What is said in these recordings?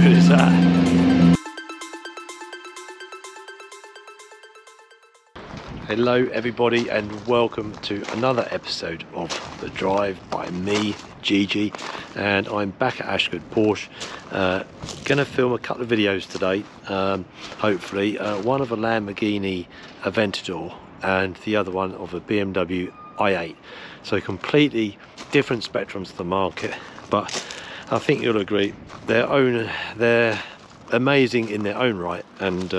good is that? Hello everybody and welcome to another episode of The Drive by me, Gigi, and I'm back at Ashford Porsche. Gonna film a couple of videos today, hopefully. One of a Lamborghini Aventador and the other one of a BMW i8. So completely different spectrums of the market, but I think you'll agree they're amazing in their own right, and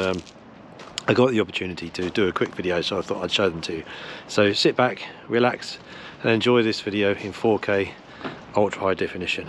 I got the opportunity to do a quick video, so I thought I'd show them to you. So sit back, relax and enjoy this video in 4K ultra high definition.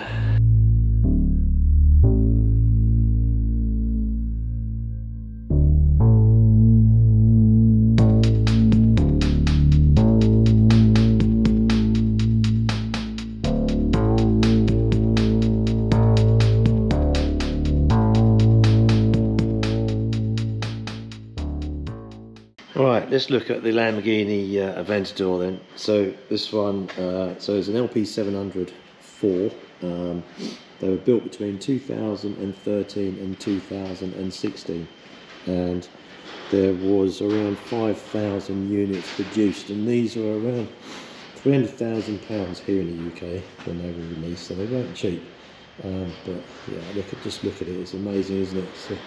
Right, let's look at the Lamborghini Aventador then. So this one, so it's an LP700-4. They were built between 2013 and 2016, and there was around 5,000 units produced, and these were around £300,000 here in the UK when they were released, so they weren't cheap. But yeah, just look at it. It's amazing, isn't it? It's a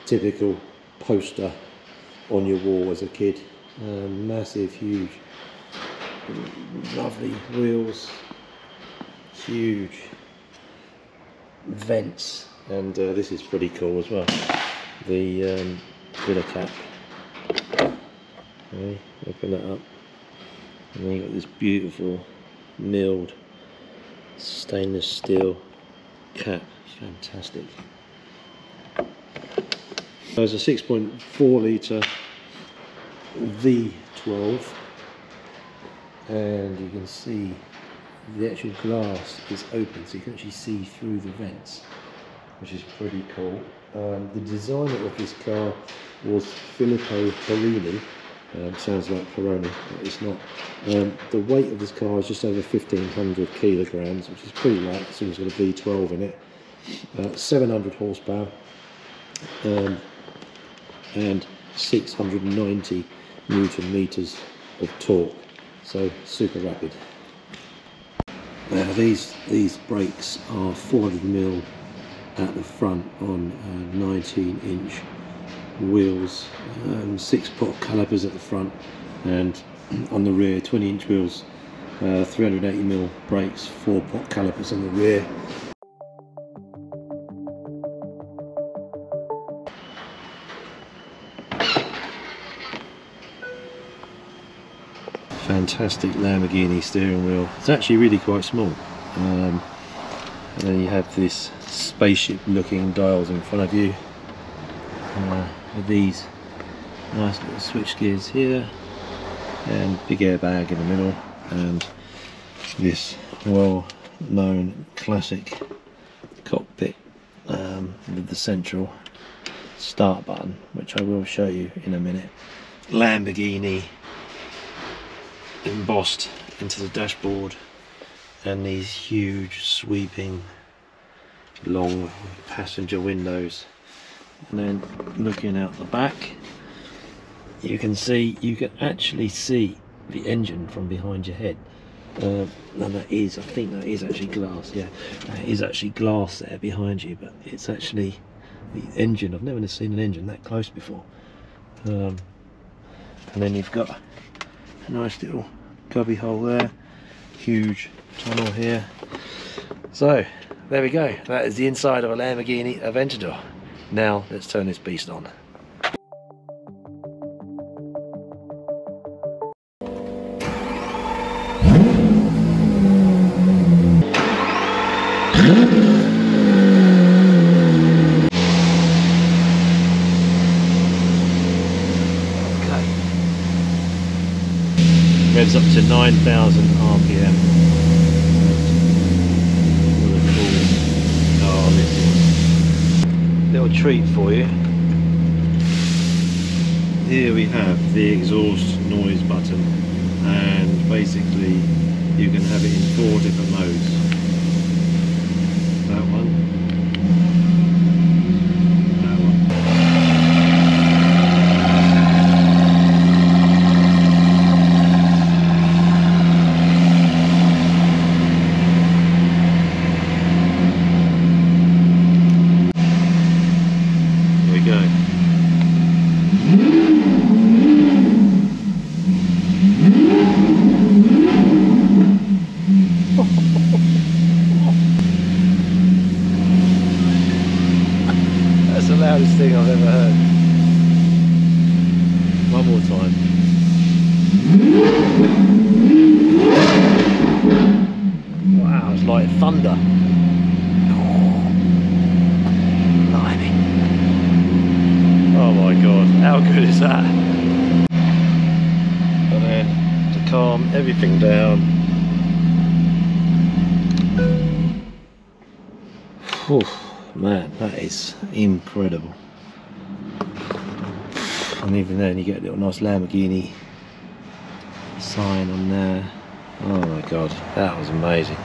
typical poster on your wall as a kid. Massive, huge, lovely wheels, huge vents, and this is pretty cool as well. The filler cap. Okay, open that up, and then you've got this beautiful milled stainless steel cap. Fantastic. There's a 6.4 litre V12, and you can see the actual glass is open, so you can actually see through the vents, which is pretty cool. The designer of this car was Filippo Perini. Sounds like Peroni, but it's not. The weight of this car is just over 1,500 kilograms, which is pretty light. It's got a V12 in it. 700 horsepower. And 690 Newton meters of torque, so super rapid. Now these brakes are 400mm at the front on 19-inch wheels, 6-pot calipers at the front, and on the rear 20-inch wheels, 380mm brakes, 4-pot calipers on the rear. Fantastic Lamborghini steering wheel. It's actually really quite small, and then you have this spaceship looking dials in front of you, with these nice little switch gears here, and big airbag in the middle, and this well known classic cockpit with the central start button, which I will show you in a minute. Lamborghini embossed into the dashboard, and these huge sweeping long passenger windows. And then looking out the back, you can actually see the engine from behind your head. And I think that is actually glass. Yeah, that is actually glass there behind you, but it's actually the engine. I've never seen an engine that close before. And then you've got a nice little cubby hole there, huge tunnel here. So there we go, that is the inside of a Lamborghini Aventador. Now let's turn this beast on. Revs up to 9,000 RPM. What a cool car this is. Little treat for you. Here we have the exhaust noise button, and basically you can have it in 4 different modes. That one. That's the loudest thing I've ever heard. One more time. Wow, it's like thunder. Blimey. Oh my god, how good is that? And then to calm everything down. Whew, man, that is incredible. And even then you get a little nice Lamborghini sign on there. Oh my god, that was amazing.